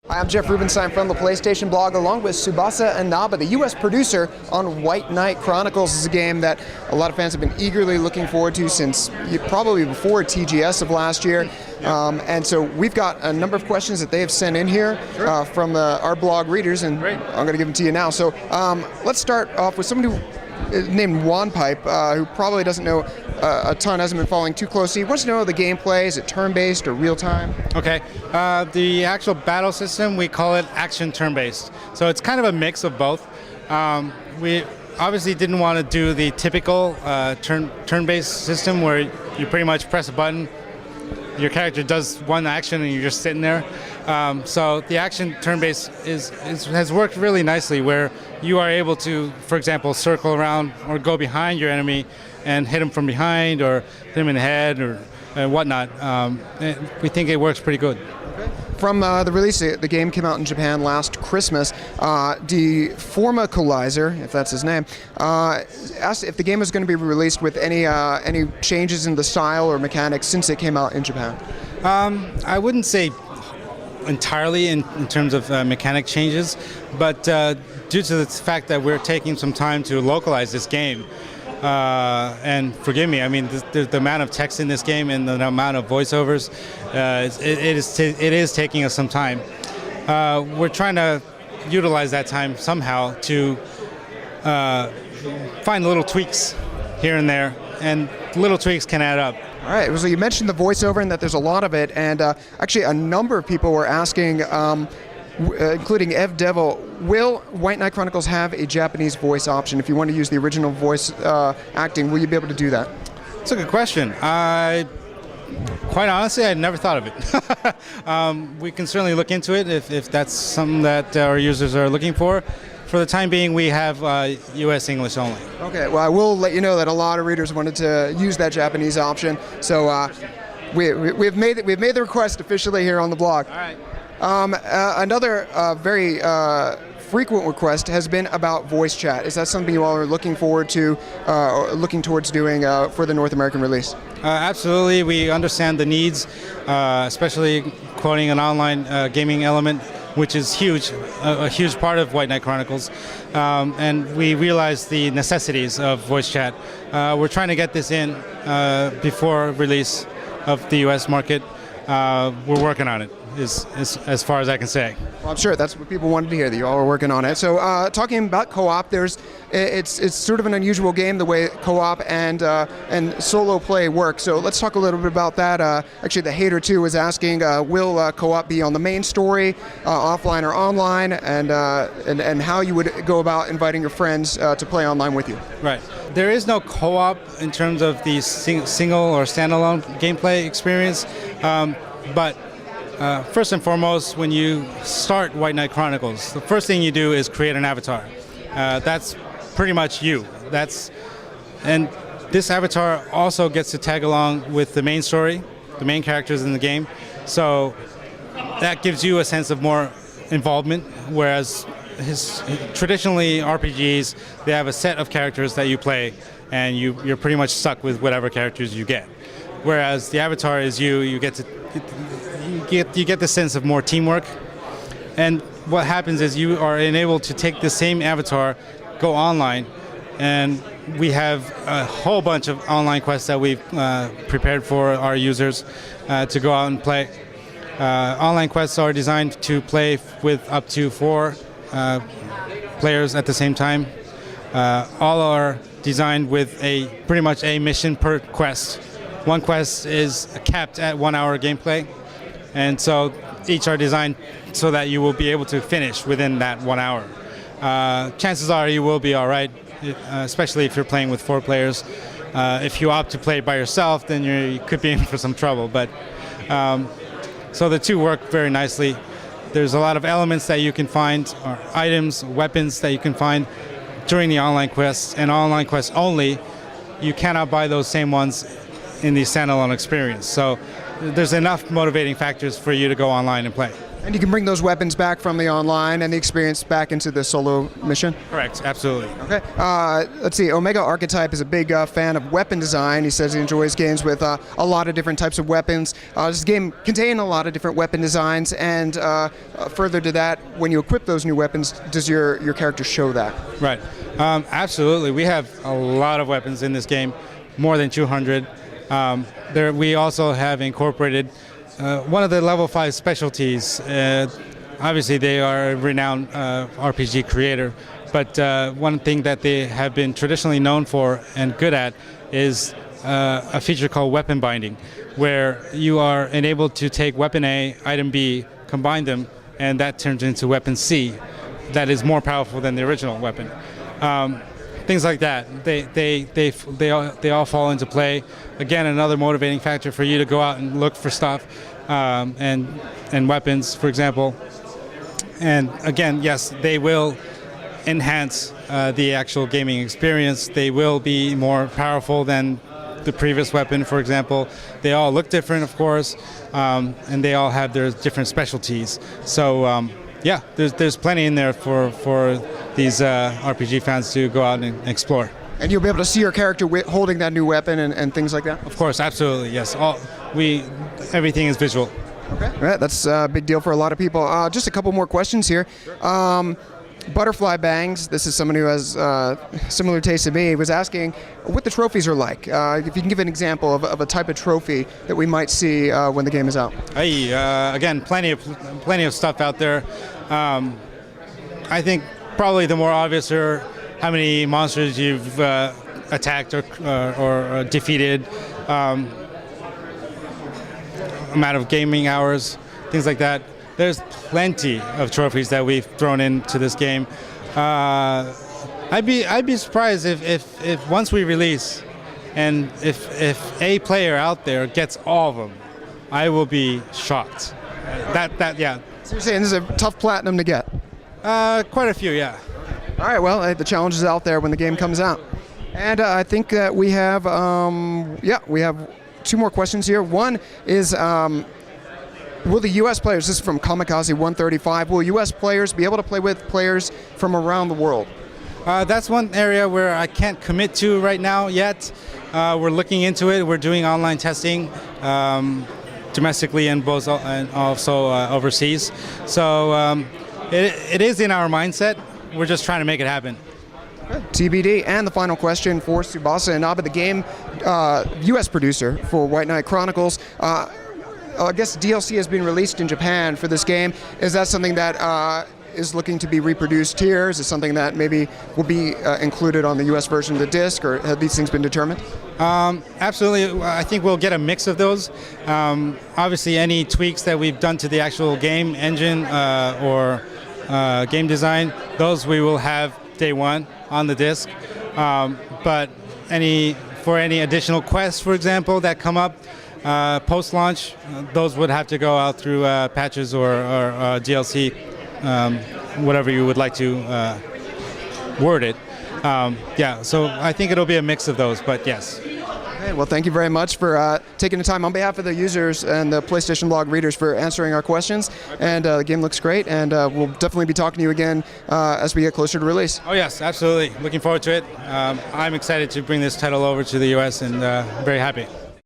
Hi, I'm Jeff Rubenstein from the PlayStation blog, along with Tsubasa Inaba, the U.S. producer on White Knight Chronicles. This is a game that a lot of fans have been eagerly looking forward to since probably before TGS of last year. And so we've got a number of questions that they have sent in here from our blog readers, and I'm going to give them to you now. So let's start off with someone who named Juan Pipe, who probably doesn't know a ton, hasn't been following too closely. He wants to know the gameplay. Is it turn-based or real-time? Okay. The actual battle system, we call it action turn-based. So it's kind of a mix of both. We obviously didn't want to do the typical turn-based system where you pretty much press a button, your character does one action, and you're just sitting there. So the action turn-based has worked really nicely, where you are able to, for example, circle around or go behind your enemy and hit him from behind or hit him in the head or whatnot. We think it works pretty good. From the release, the game came out in Japan last Christmas. The Forma Equalizer, if that's his name, asked if the game was going to be released with any changes in the style or mechanics since it came out in Japan. I wouldn't say entirely in terms of mechanic changes, but due to the fact that we're taking some time to localize this game, and forgive me, I mean, the amount of text in this game and the amount of voiceovers, it is taking us some time. We're trying to utilize that time somehow to find little tweaks here and there, and little tweaks can add up. All right, so you mentioned the voiceover and that there's a lot of it, and actually a number of people were asking, including Ev Devil, will White Knight Chronicles have a Japanese voice option? If you want to use the original voice acting, will you be able to do that? That's a good question. Quite honestly, I never thought of it. We can certainly look into it if that's something that our users are looking for. For the time being, we have U.S. English only. Okay, well, I will let you know that a lot of readers wanted to use that Japanese option, so we've made the request officially here on the blog. All right. Another very frequent request has been about voice chat. Is that something you all are looking forward to, or looking towards doing for the North American release? Absolutely. We understand the needs, especially quoting an online gaming element, which is huge, a huge part of White Knight Chronicles. And we realize the necessities of voice chat. We're trying to get this in before release of the U.S. market. We're working on it, is as far as I can say. Well, I'm sure that's what people wanted to hear, that you all were working on it. So talking about co-op, it's sort of an unusual game, the way co-op and solo play work. So let's talk a little bit about that. Actually, the Hater 2 was asking, will co-op be on the main story, offline or online, and how you would go about inviting your friends to play online with you. Right. There is no co-op in terms of the single or standalone gameplay experience, but first and foremost, when you start White Knight Chronicles, the first thing you do is create an avatar. That's pretty much you. And this avatar also gets to tag along with the main story, the main characters in the game. So that gives you a sense of more involvement, whereas traditionally RPGs, they have a set of characters that you play, and you're pretty much stuck with whatever characters you get. Whereas the avatar is you get the sense of more teamwork. And what happens is you are enabled to take the same avatar, go online, and we have a whole bunch of online quests that we've prepared for our users to go out and play. Online quests are designed to play with up to 4 players at the same time. All are designed with pretty much a mission per quest. One quest is capped at 1 hour gameplay, and so each are designed so that you will be able to finish within that 1 hour. Chances are you will be all right, especially if you're playing with 4 players. If you opt to play by yourself, then you could be in for some trouble. But so the two work very nicely. There's a lot of elements that you can find, or items, weapons that you can find during the online quests, and online quests only. You cannot buy those same ones in the standalone experience. So there's enough motivating factors for you to go online and play. And you can bring those weapons back from the online and the experience back into the solo mission? Correct, absolutely. Okay. Let's see. Omega Archetype is a big fan of weapon design. He says he enjoys games with a lot of different types of weapons. This game contains a lot of different weapon designs, and further to that, when you equip those new weapons, does your character show that? Right. Absolutely. We have a lot of weapons in this game, more than 200. We also have incorporated one of the level 5 specialties. Obviously, they are a renowned RPG creator, but one thing that they have been traditionally known for and good at is a feature called weapon binding, where you are enabled to take weapon A, item B, combine them, and that turns into weapon C that is more powerful than the original weapon. Things like that, they all fall into play. Again, another motivating factor for you to go out and look for stuff and weapons, for example. And again, yes, they will enhance the actual gaming experience. They will be more powerful than the previous weapon, for example. They all look different, of course, and they all have their different specialties. So yeah, there's plenty in there for these RPG fans to go out and explore. And you'll be able to see your character holding that new weapon and things like that? Of course, absolutely, yes. Everything is visual. Okay, all right, that's a big deal for a lot of people. Just a couple more questions here. Sure. Butterfly Bangs, this is someone who has similar taste to me, was asking what the trophies are like. If you can give an example of a type of trophy that we might see when the game is out. Hey, again, plenty of stuff out there. I think probably the more obvious are how many monsters you've attacked or defeated, amount of gaming hours, things like that. There's plenty of trophies that we've thrown into this game. I'd be surprised if once we release, and if a player out there gets all of them, I will be shocked. Yeah. So you're saying this is a tough platinum to get? Quite a few, yeah. All right, well, the challenge is out there when the game comes out. And I think that we have 2 more questions here. One is, will the U.S. players, this is from Kamikaze 135, will U.S. players be able to play with players from around the world? That's one area where I can't commit to right now yet. We're looking into it. We're doing online testing domestically and also overseas. So it is in our mindset. We're just trying to make it happen. TBD. And the final question for Tsubasa Inaba, the game U.S. producer for White Knight Chronicles. I guess DLC has been released in Japan for this game. Is that something that is looking to be reproduced here? Is it something that maybe will be included on the U.S. version of the disc, or have these things been determined? Absolutely. I think we'll get a mix of those. Obviously, any tweaks that we've done to the actual game engine or game design, those we will have day one on the disc. But for any additional quests, for example, that come up post-launch, those would have to go out through patches or DLC, whatever you would like to word it. Yeah, so I think it'll be a mix of those, but yes. Okay, well, thank you very much for taking the time on behalf of the users and the PlayStation Blog readers for answering our questions. And the game looks great, and we'll definitely be talking to you again as we get closer to release. Oh yes, absolutely. Looking forward to it. I'm excited to bring this title over to the US and very happy.